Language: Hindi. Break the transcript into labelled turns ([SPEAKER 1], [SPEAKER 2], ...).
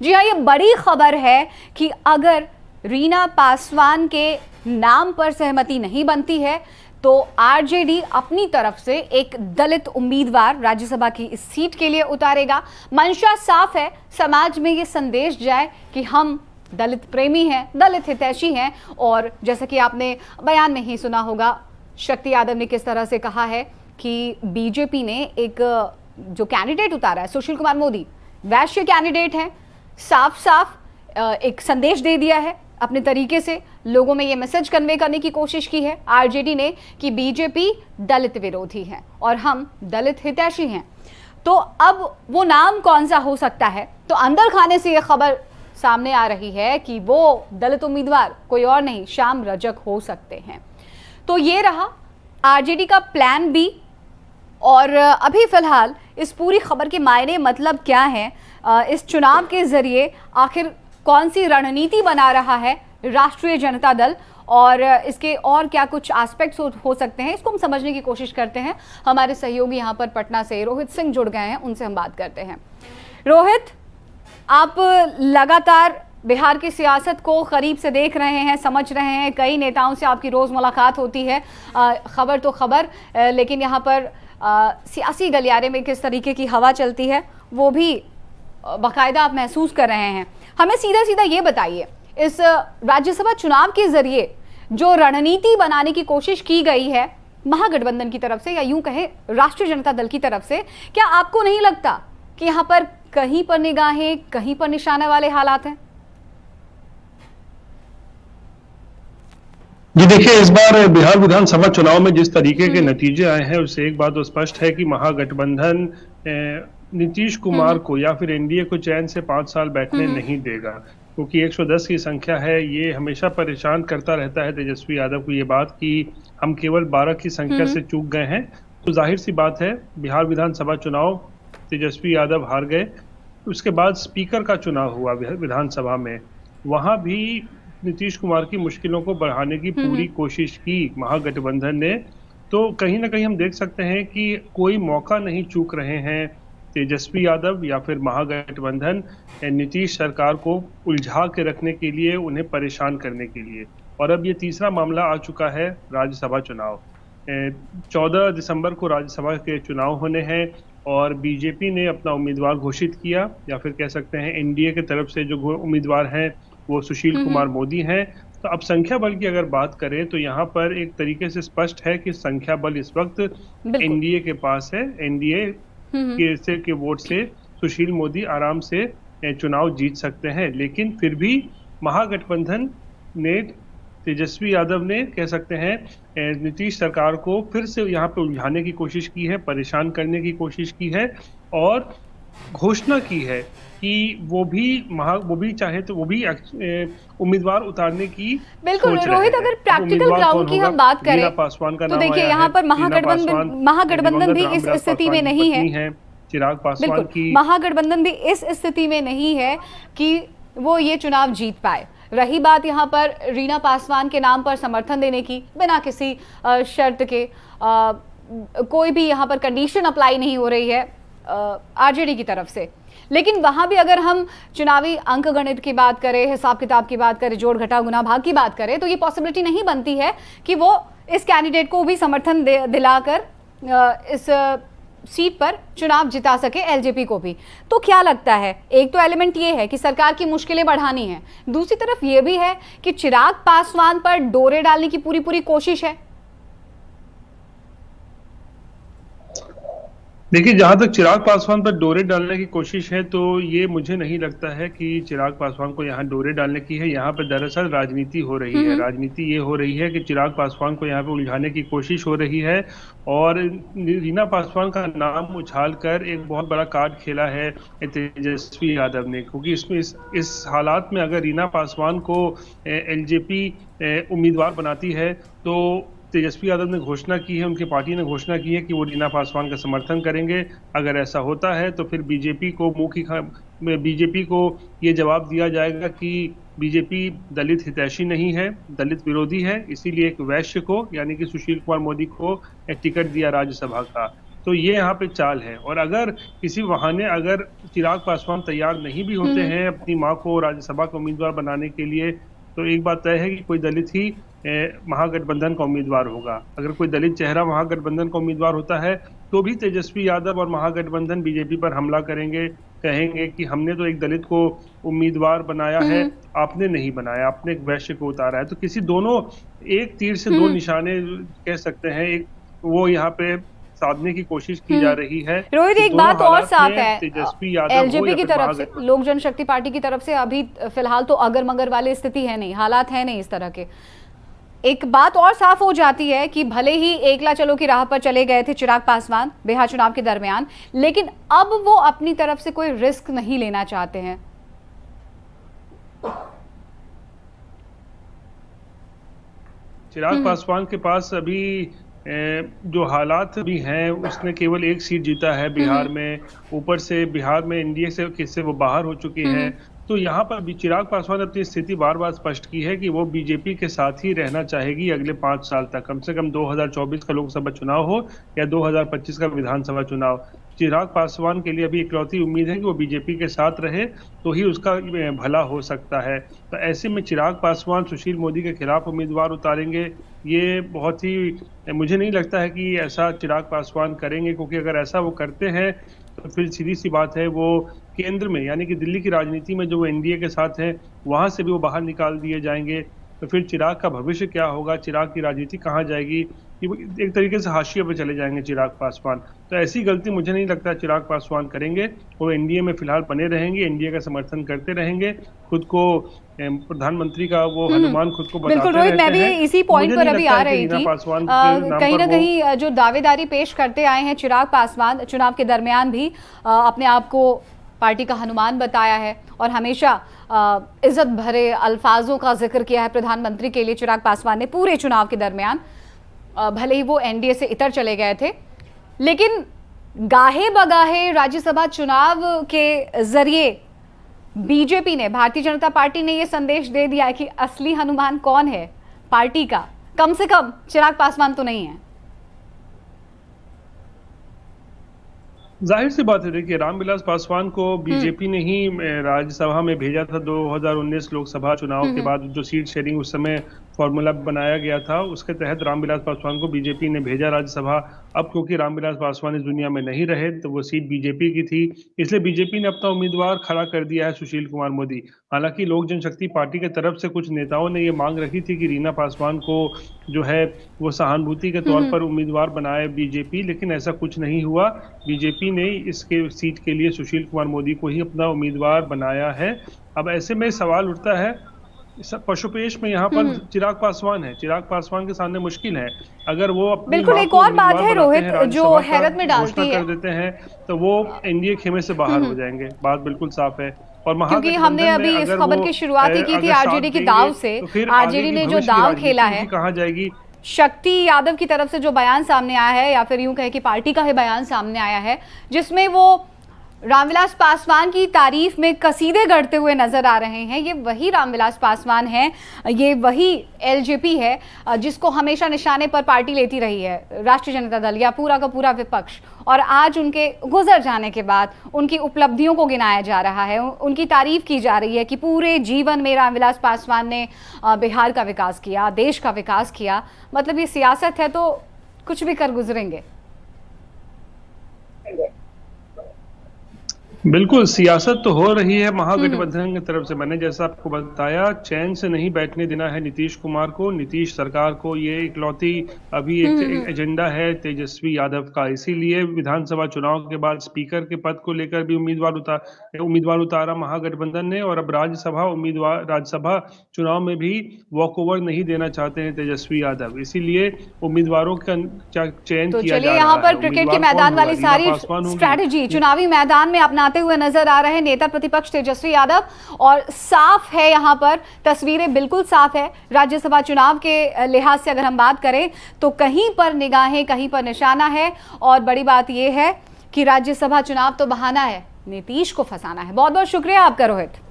[SPEAKER 1] जी हाँ, ये बड़ी खबर है कि अगर रीना पासवान के नाम पर सहमति नहीं बनती है तो आरजेडी अपनी तरफ से एक दलित उम्मीदवार राज्यसभा की इस सीट के लिए उतारेगा। मंशा साफ है, समाज में ये संदेश जाए कि हम दलित प्रेमी हैं, दलित हितैषी हैं। और जैसा कि आपने बयान में ही सुना होगा, शक्ति यादव ने किस तरह से कहा है कि बीजेपी ने एक जो कैंडिडेट उतारा है सुशील कुमार मोदी, वैश्य कैंडिडेट है, साफ साफ एक संदेश दे दिया है अपने तरीके से, लोगों में ये मैसेज कन्वे करने की कोशिश की है आरजेडी ने कि बीजेपी दलित विरोधी है और हम दलित हितैषी हैं। तो अब वो नाम कौन सा हो सकता है? तो अंदर खाने से ये खबर सामने आ रही है कि वो दलित उम्मीदवार कोई और नहीं, श्याम रजक हो सकते हैं। तो ये रहा आरजेडी का प्लान बी। और अभी फिलहाल इस पूरी खबर के मायने मतलब क्या है, इस चुनाव के जरिए आखिर कौन सी रणनीति बना रहा है राष्ट्रीय जनता दल और इसके और क्या कुछ एस्पेक्ट्स हो सकते हैं, इसको हम समझने की कोशिश करते हैं। हमारे सहयोगी यहाँ पर पटना से रोहित सिंह जुड़ गए हैं, उनसे हम बात करते हैं। रोहित, आप लगातार बिहार की सियासत को करीब से देख रहे हैं, समझ रहे हैं, कई नेताओं से आपकी रोज़ मुलाकात होती है, खबर तो खबर, लेकिन यहाँ पर सियासी गलियारे में किस तरीके की हवा चलती है वो भी बाकायदा आप महसूस कर रहे हैं। हमें सीधा सीधा ये बताइए, इस राज्यसभा चुनाव के जरिए जो रणनीति बनाने की कोशिश की गई है महागठबंधन की तरफ से या यूं कहें राष्ट्रीय जनता दल की तरफ से, क्या आपको नहीं लगता कि यहाँ पर कहीं पर निगाहें, कहीं पर निशाने वाले हालात हैं?
[SPEAKER 2] जी देखिए, इस बार बिहार विधानसभा चुनाव में जिस तरीके के नतीजे आए हैं उससे एक बात तो स्पष्ट है कि महागठबंधन नीतीश कुमार को या फिर एनडीए को चैन से 5 साल बैठने नहीं देगा, क्योंकि 110 की संख्या है। ये हमेशा परेशान करता रहता है तेजस्वी यादव को ये बात कि हम केवल 12 की संख्या से चूक गए हैं। तो जाहिर सी बात है, बिहार विधानसभा चुनाव तेजस्वी यादव हार गए। उसके बाद स्पीकर का चुनाव हुआ विधानसभा में, वहां भी नीतीश कुमार की मुश्किलों को बढ़ाने की पूरी कोशिश की महागठबंधन ने। तो कहीं ना कहीं हम देख सकते हैं कि कोई मौका नहीं चूक रहे हैं तेजस्वी यादव या फिर महागठबंधन नीतीश सरकार को उलझा के रखने के लिए, उन्हें परेशान करने के लिए। और अब ये तीसरा मामला आ चुका है राज्यसभा चुनाव। 14 दिसंबर को राज्यसभा के चुनाव होने हैं और बीजेपी ने अपना उम्मीदवार घोषित किया, या फिर कह सकते हैं एनडीए की तरफ से जो उम्मीदवार हैं वो सुशील कुमार मोदी हैं। तो अब संख्या बल की अगर बात करें तो यहाँ पर एक तरीके से स्पष्ट है कि संख्या बल इस वक्त एनडीए के पास है। एनडीए के वोट से सुशील मोदी आराम से चुनाव जीत सकते हैं, लेकिन फिर भी महागठबंधन ने, तेजस्वी यादव ने, कह सकते हैं नीतीश सरकार को फिर से यहाँ पे उलझाने की कोशिश की है, परेशान करने की कोशिश की है और घोषणा की है कि वो भी चाहे तो वो भी उम्मीदवार उतारने की
[SPEAKER 1] बिल्कुल। रोहित, अगर प्रैक्टिकल ग्राउंड की हम बात करें तो देखिए यहाँ पर महागठबंधन भी इस स्थिति में नहीं है,
[SPEAKER 2] चिराग पासवान की
[SPEAKER 1] महागठबंधन भी इस स्थिति में नहीं है कि वो ये चुनाव जीत पाए। रही बात यहाँ पर रीना पासवान के नाम पर समर्थन देने की, बिना किसी शर्त के, कोई भी यहाँ पर कंडीशन अप्लाई नहीं हो रही है आरजेडी की तरफ से। लेकिन वहां भी अगर हम चुनावी अंक गणित की बात करें, हिसाब किताब की बात करें, जोड़ घटा गुना भाग की बात करें, तो ये पॉसिबिलिटी नहीं बनती है कि वो इस कैंडिडेट को भी समर्थन दिलाकर इस सीट पर चुनाव जिता सके, एलजेपी को भी। तो क्या लगता है, एक तो एलिमेंट ये है कि सरकार की मुश्किलें बढ़ानी है, दूसरी तरफ ये भी है कि चिराग पासवान पर डोरे डालने की पूरी कोशिश है।
[SPEAKER 2] देखिए, जहां तक चिराग पासवान पर डोरे डालने की कोशिश है तो ये मुझे नहीं लगता है कि चिराग पासवान को यहाँ डोरे डालने की है। यहाँ पर दरअसल राजनीति हो रही है। राजनीति ये हो रही है कि चिराग पासवान को यहाँ पे उलझाने की कोशिश हो रही है और रीना पासवान का नाम उछालकर एक बहुत बड़ा कार्ड खेला है तेजस्वी यादव ने, क्योंकि इसमें इस हालात में अगर रीना पासवान को एलजेपी उम्मीदवार बनाती है तो तेजस्वी यादव ने घोषणा की है, उनकी पार्टी ने घोषणा की है कि वो रीना पासवान का समर्थन करेंगे। अगर ऐसा होता है तो फिर बीजेपी को ये जवाब दिया जाएगा कि बीजेपी दलित हितैषी नहीं है, दलित विरोधी है, इसीलिए एक वैश्य को यानी कि सुशील कुमार मोदी को टिकट दिया राज्यसभा का। तो ये यहाँ पे चाल है। और अगर किसी बहाने अगर चिराग पासवान तैयार नहीं भी होते हैं अपनी मां को राज्यसभा का उम्मीदवार बनाने के लिए, तो एक बात तय है कि कोई दलित ही महागठबंधन का उम्मीदवार होगा। अगर कोई दलित चेहरा महागठबंधन का उम्मीदवार होता है तो भी तेजस्वी यादव और महागठबंधन बीजेपी पर हमला करेंगे, कहेंगे कि हमने तो एक दलित को उम्मीदवार बनाया है, आपने नहीं बनाया, आपने एक वैश्य को उतारा है। तो किसी दोनों एक तीर से दो निशाने कह सकते हैं, एक वो यहाँ पे साधने की कोशिश की जा रही है।
[SPEAKER 1] रोहित, एक बात और साफ है,
[SPEAKER 2] तेजस्वी यादव
[SPEAKER 1] एलजेपी की तरफ से, लोक जनशक्ति पार्टी की तरफ से अभी फिलहाल तो अगर मगर वाली स्थिति है नहीं, हालात है नहीं इस तरह के। एक बात और साफ हो जाती है कि भले ही एकला चलो की राह पर चले गए थे चिराग पासवान बिहार चुनाव के दरमियान, लेकिन अब वो अपनी तरफ से कोई रिस्क नहीं लेना चाहते हैं।
[SPEAKER 2] चिराग पासवान के पास अभी जो हालात भी हैं, उसने केवल एक सीट जीता है बिहार में, ऊपर से बिहार में एनडीए से किससे वो बाहर हो चुकी है। तो यहाँ पर भी चिराग पासवान ने अपनी स्थिति बार बार स्पष्ट की है कि वो बीजेपी के साथ ही रहना चाहेगी अगले 5 साल तक, कम से कम 2024 का लोकसभा चुनाव हो या 2025 का विधानसभा चुनाव। चिराग पासवान के लिए अभी इकलौती उम्मीद है कि वो बीजेपी के साथ रहे तो ही उसका भला हो सकता है। तो ऐसे में चिराग पासवान सुशील मोदी के खिलाफ उम्मीदवार उतारेंगे, ये बहुत ही, मुझे नहीं लगता है कि ऐसा चिराग पासवान करेंगे, क्योंकि अगर ऐसा वो करते हैं तो फिर सीधी सी बात है वो केंद्र में यानी कि दिल्ली की राजनीति में जो वो एनडीए के साथ है वहां से भी वो बाहर निकाल दिए जाएंगे। तो फिर चिराग का भविष्य क्या होगा, चिराग की राजनीति कहाँ जाएगी, एक तरीके से हाशिए पे चले जाएंगे चिराग पासवान। तो ऐसी गलती मुझे नहीं लगता चिराग पासवान करेंगे। वो एनडीए में फिलहाल बने रहेंगे, एनडीए का समर्थन करते रहेंगे, खुद को प्रधानमंत्री का वो हनुमान खुद को बताते
[SPEAKER 1] बिल्कुल रोहित, मैं भी इसी पॉइंट पर अभी आ रही थी। कहीं ना कहीं जो दावेदारी पेश करते आए हैं चिराग पासवान, चुनाव के दरमियान भी अपने आप को पार्टी का हनुमान बताया है और हमेशा इज्जत भरे अल्फाजों का जिक्र किया है प्रधानमंत्री के लिए चिराग पासवान ने पूरे चुनाव के दरमियान। भले ही वो एनडीए से इतर चले गए थे, लेकिन गाहे बगाहे राज्यसभा चुनाव के जरिए बीजेपी ने, भारतीय जनता पार्टी ने ये संदेश दे दिया है कि असली हनुमान कौन है पार्टी का, कम से कम चिराग पासवान तो नहीं है।
[SPEAKER 2] जाहिर सी बात है, देखिए रामविलास पासवान को बीजेपी ने ही राज्यसभा में भेजा था 2019 लोकसभा चुनाव के बाद। जो सीट शेयरिंग उस समय फॉर्मूला बनाया गया था, उसके तहत रामविलास पासवान को बीजेपी ने भेजा राज्यसभा। अब क्योंकि रामविलास पासवान इस दुनिया में नहीं रहे तो वो सीट बीजेपी की थी, इसलिए बीजेपी ने अपना उम्मीदवार खड़ा कर दिया है सुशील कुमार मोदी। हालांकि लोक जनशक्ति पार्टी की तरफ से कुछ नेताओं ने ये मांग रखी थी कि रीना पासवान को जो है वो सहानुभूति के तौर पर उम्मीदवार बनाए बीजेपी, लेकिन ऐसा कुछ नहीं हुआ। बीजेपी ने इसके सीट के लिए सुशील कुमार मोदी को ही अपना उम्मीदवार बनाया है। अब ऐसे में सवाल उठता है, पशुपेश में यहाँ पर चिराग पासवान है, चिराग पासवान के सामने मुश्किल है। अगर वो अपनी
[SPEAKER 1] बिल्कुल एक और बात है रोहित जो हैरत में डालती है,
[SPEAKER 2] कर देते हैं तो वो एनडीए खेमे से बाहर हो जाएंगे, बात बिल्कुल साफ है। और
[SPEAKER 1] क्योंकि हमने अभी इस खबर की शुरुआत ही की थी आरजेडी की दाव से, आरजेडी ने जो दाव खेला है,
[SPEAKER 2] कहाँ जाएगी।
[SPEAKER 1] शक्ति यादव की तरफ से जो बयान सामने आया है, या फिर यूं कहे कि पार्टी का ही बयान सामने आया है, जिसमें वो रामविलास पासवान की तारीफ में कसीदे गढ़ते हुए नजर आ रहे हैं। ये वही रामविलास पासवान है, ये वही एलजेपी है जिसको हमेशा निशाने पर पार्टी लेती रही है राष्ट्रीय जनता दल या पूरा का पूरा विपक्ष। और आज उनके गुजर जाने के बाद उनकी उपलब्धियों को गिनाया जा रहा है, उनकी तारीफ की जा रही है कि पूरे जीवन में रामविलास पासवान ने बिहार का विकास किया, देश का विकास किया। मतलब ये सियासत है तो कुछ भी कर गुजरेंगे।
[SPEAKER 2] बिल्कुल सियासत तो हो रही है महागठबंधन की तरफ से। मैंने जैसा आपको बताया, चैन से नहीं बैठने देना है नीतीश कुमार को, नीतीश सरकार को। ये इकलौती अभी एक एजेंडा है तेजस्वी यादव का, इसीलिए विधानसभा चुनाव के बाद स्पीकर के पद को लेकर भी उम्मीदवार उतारा महागठबंधन ने, और अब राज्यसभा चुनाव में भी वॉक ओवर नहीं देना चाहते हैं तेजस्वी यादव, इसीलिए उम्मीदवारों का चयन
[SPEAKER 1] तो
[SPEAKER 2] किया जा रहा है।
[SPEAKER 1] यहाँ पर क्रिकेट के मैदान वाली सारी स्ट्रैटेजी चुनावी मैदान में अपनाते हुए नजर आ रहे नेता प्रतिपक्ष तेजस्वी यादव, और साफ है यहाँ पर तस्वीरें बिल्कुल साफ है। राज्यसभा चुनाव के लिहाज से अगर हम बात करें तो कहीं पर निगाहें, कहीं पर निशाना है, और बड़ी बात यह है कि राज्यसभा चुनाव तो बहाना है, नीतीश को फंसाना है। बहुत बहुत शुक्रिया आपका रोहित।